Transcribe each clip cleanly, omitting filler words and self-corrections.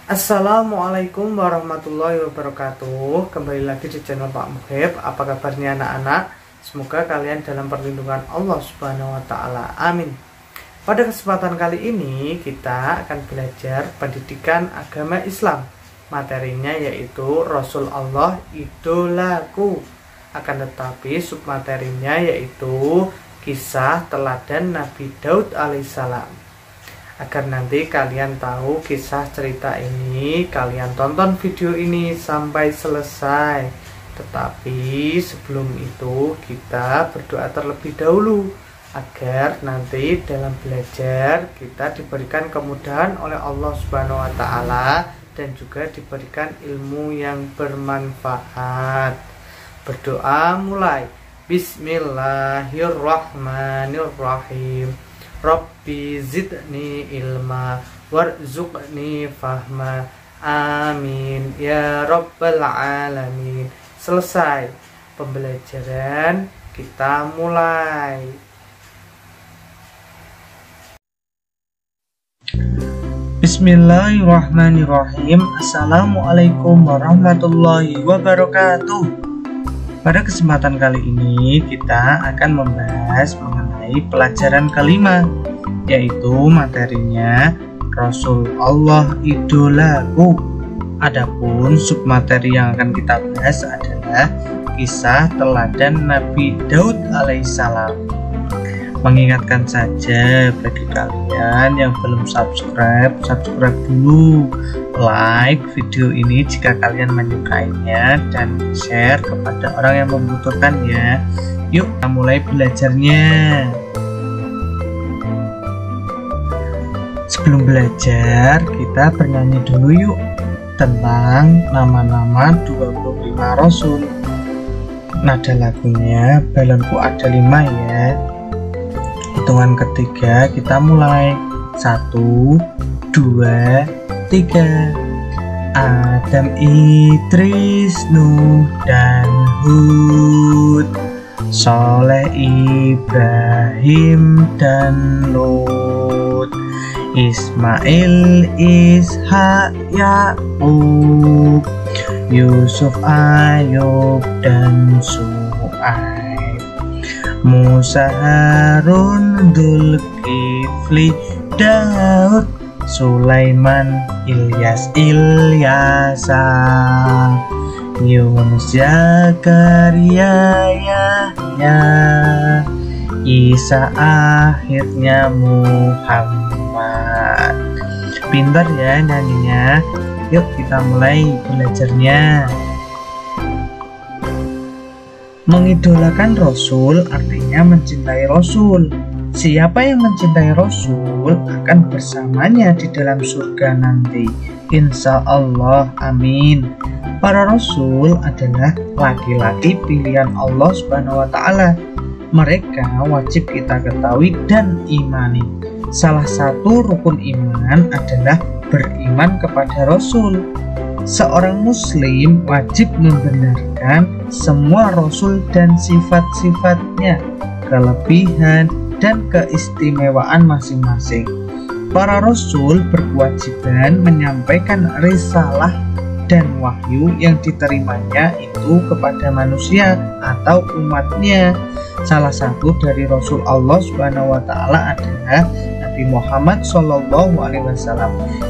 Assalamualaikum warahmatullahi wabarakatuh. Kembali lagi di channel Pak Muhib. Apa kabarnya anak-anak? Semoga kalian dalam perlindungan Allah Subhanahu wa Ta'ala. Amin. Pada kesempatan kali ini kita akan belajar pendidikan agama Islam. Materinya yaitu Rasul Allah idolaku. Akan tetapi submaterinya yaitu kisah teladan Nabi Daud alaihissalam. Agar nanti kalian tahu kisah cerita ini, kalian tonton video ini sampai selesai. Tetapi sebelum itu kita berdoa terlebih dahulu agar nanti dalam belajar kita diberikan kemudahan oleh Allah Subhanahu wa Ta'ala dan juga diberikan ilmu yang bermanfaat. Berdoa mulai. Bismillahirrahmanirrahim. Rabbi zidni ilma warzuqni fahma. Amin ya rabbal alamin. Selesai pembelajaran, kita mulai. Bismillahirrahmanirrahim. Assalamualaikum warahmatullahi wabarakatuh. Pada kesempatan kali ini kita akan membahas mengenai pelajaran kelima, yaitu materinya Rasul Allah idolaku. Adapun submateri yang akan kita bahas adalah kisah teladan Nabi Daud alaihissalam. Mengingatkan saja bagi kalian yang belum subscribe dulu, like video ini jika kalian menyukainya, dan share kepada orang yang membutuhkan ya. Yuk kita mulai belajarnya. Sebelum belajar kita bernyanyi dulu yuk tentang nama-nama 25 Rasul. Nada lagunya balonku ada 5 ya. Hitungan ketiga kita mulai. 1, 2, 3. Adam, Idris, Nuh, dan Hud. Soleh, Ibrahim, dan Lut. Ismail, Ishak, Yakub. Yusuf, Ayub, dan Su'aib. Musa, Harun, Dzulkifli, Daud, Sulaiman, Ilyas, Ilyasa, Yunus, Zakaria, Yahya, Isa, akhirnya Muhammad. Pintar ya nyanyinya. Yuk kita mulai belajarnya. Mengidolakan Rasul artinya mencintai Rasul. Siapa yang mencintai Rasul akan bersamanya di dalam surga nanti, insya Allah, amin. Para Rasul adalah laki-laki pilihan Allah Subhanahu wa Ta'ala. Mereka wajib kita ketahui dan imani. Salah satu rukun iman adalah beriman kepada Rasul. Seorang muslim wajib membenarkan semua rasul dan sifat-sifatnya, kelebihan dan keistimewaan masing-masing. Para rasul berkewajiban menyampaikan risalah dan wahyu yang diterimanya itu kepada manusia atau umatnya. Salah satu dari Rasul Allah Subhanahu wa Ta'ala adalah Nabi Muhammad SAW.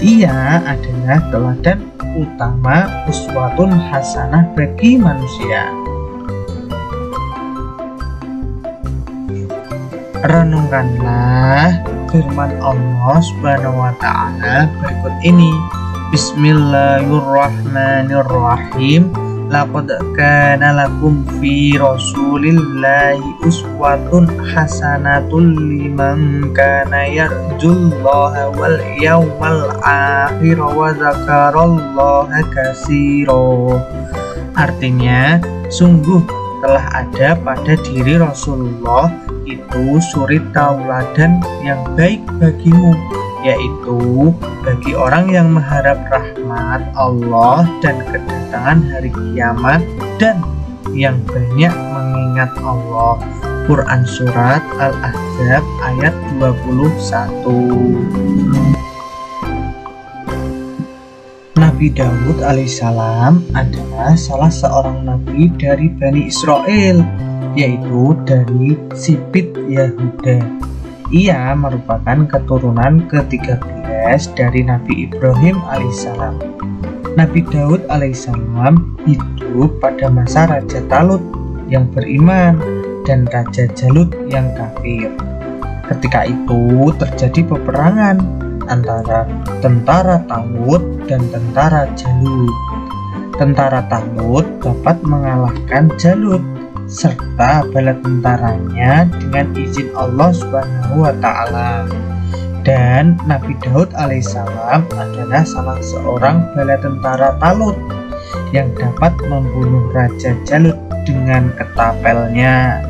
Dia adalah teladan utama uswatun hasanah bagi manusia. Renungkanlah firman Allah Subhanahu wa Ta'ala berikut ini. Bismillahirrahmanirrahim. Laqad kana lakum fi rasulillahi uswatun hasanatun liman kana yarjullaha wal yawmal akhir wa dzakarallaha katsira. Artinya, sungguh telah ada pada diri Rasulullah itu suri tauladan yang baik bagimu, yaitu bagi orang yang mengharap rahmat Allah dan kedatangan hari kiamat dan yang banyak mengingat Allah. Quran Surat Al-Ahzab ayat 21. Nabi Daud alaihissalam adalah salah seorang nabi dari Bani Israel, yaitu dari Sibit Yahuda. Ia merupakan keturunan ke-13 dari Nabi Ibrahim alaihissalam. Nabi Daud alaihissalam hidup pada masa Raja Talut yang beriman dan Raja Jalut yang kafir. Ketika itu terjadi peperangan antara tentara Talut dan tentara Jalut. Tentara Talut dapat mengalahkan Jalut serta bala tentaranya dengan izin Allah Subhanahu wa Ta'ala. Dan Nabi Daud alaihissalam adalah salah seorang bala tentara Talut yang dapat membunuh Raja Jalut dengan ketapelnya.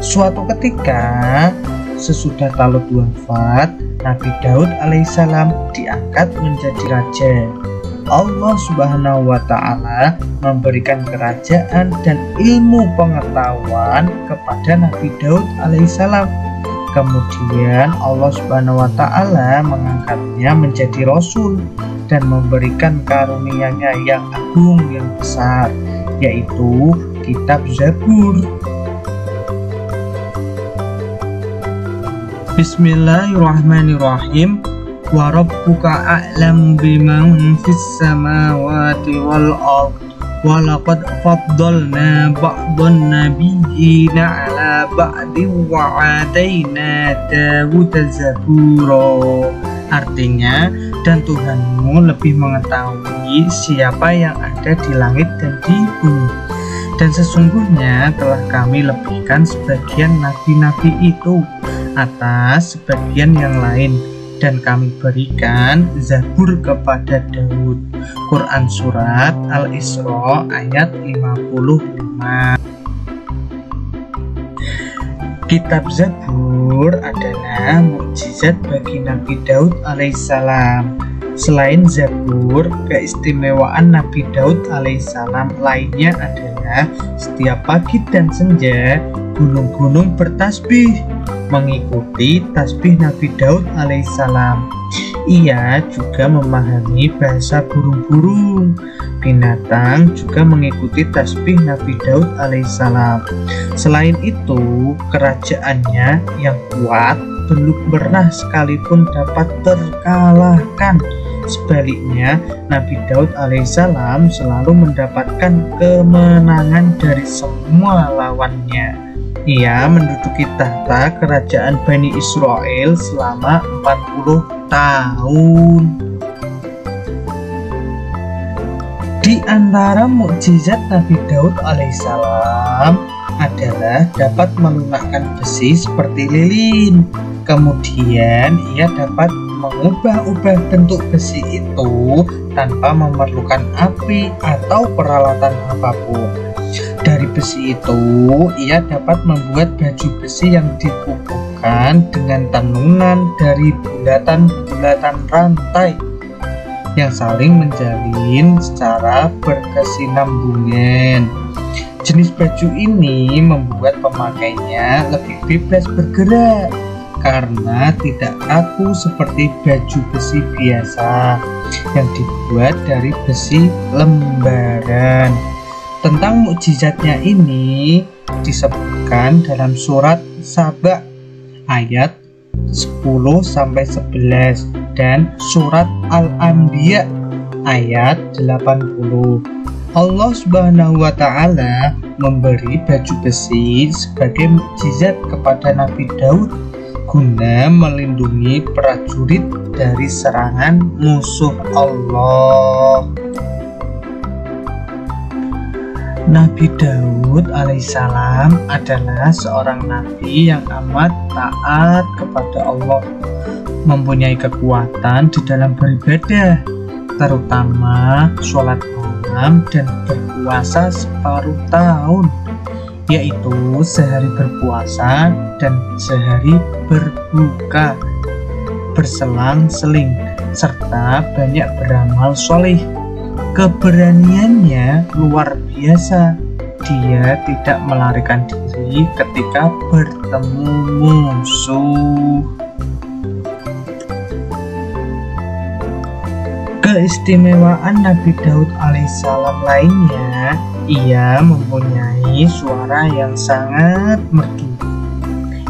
Suatu ketika sesudah Talut wafat, Nabi Daud alaihissalam diangkat menjadi raja. Allah Subhanahu wa Ta'ala memberikan kerajaan dan ilmu pengetahuan kepada Nabi Daud alaihissalam. Kemudian Allah Subhanahu wa Ta'ala mengangkatnya menjadi rasul dan memberikan karunia-Nya yang agung yang besar, yaitu kitab Zabur. Bismillahirrahmanirrahim. Wa rabbuka a'lamu biman fis samawati wal ard wa laqad faddalna ba'dhan nabiyyina 'ala ba'din wa 'ataina Dawuda zabura. Artinya, dan Tuhanmu lebih mengetahui siapa yang ada di langit dan di bumi, dan sesungguhnya telah kami lebihkan sebagian nabi-nabi itu atas sebagian yang lain, dan kami berikan Zabur kepada Daud. Quran Surat Al-Isra ayat 55. Kitab Zabur adalah mukjizat bagi Nabi Daud alaihissalam. Selain Zabur, keistimewaan Nabi Daud alaihissalam lainnya adalah setiap pagi dan senja gunung-gunung bertasbih mengikuti tasbih Nabi Daud alaihissalam. Ia juga memahami bahasa burung-burung. Binatang juga mengikuti tasbih Nabi Daud alaihissalam. Selain itu, kerajaannya yang kuat belum pernah sekalipun dapat terkalahkan. Sebaliknya, Nabi Daud alaihissalam selalu mendapatkan kemenangan dari semua lawannya. Ia menduduki tahta kerajaan Bani Israel selama 40 tahun. Di antara mukjizat Nabi Daud alaihissalam adalah dapat melunakkan besi seperti lilin. Kemudian ia dapat mengubah-ubah bentuk besi itu tanpa memerlukan api atau peralatan apapun. Dari besi itu, ia dapat membuat baju besi yang dikukuhkan dengan tenunan dari bulatan-bulatan rantai yang saling menjalin secara berkesinambungan. Jenis baju ini membuat pemakainya lebih bebas bergerak karena tidak kaku seperti baju besi biasa yang dibuat dari besi lembaran. Tentang mukjizatnya ini disebutkan dalam surat Saba ayat 10-11 dan surat Al-Anbiya ayat 80. Allah Subhanahu wa Ta'ala memberi baju besi sebagai mukjizat kepada Nabi Daud guna melindungi prajurit dari serangan musuh Allah. Nabi Daud alaihissalam adalah seorang nabi yang amat taat kepada Allah, mempunyai kekuatan di dalam beribadah, terutama sholat malam dan berpuasa separuh tahun, yaitu sehari berpuasa dan sehari berbuka, berselang-seling, serta banyak beramal soleh. Keberaniannya luar biasa. Dia tidak melarikan diri ketika bertemu musuh. Keistimewaan Nabi Daud alaihissalam lainnya, ia mempunyai suara yang sangat merdu,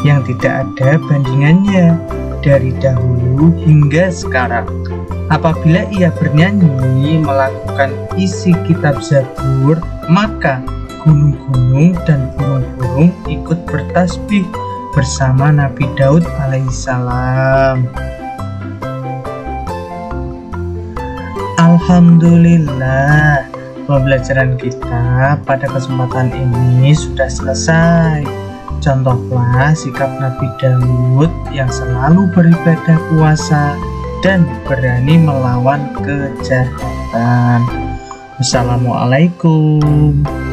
yang tidak ada bandingannya dari dahulu hingga sekarang. Apabila ia bernyanyi melakukan isi kitab Zabur, maka gunung-gunung dan burung-burung ikut bertasbih bersama Nabi Daud alaihissalam. Alhamdulillah, pembelajaran kita pada kesempatan ini sudah selesai. Contohlah sikap Nabi Daud yang selalu beribadah puasa dan berani melawan kejahatan. Wassalamualaikum.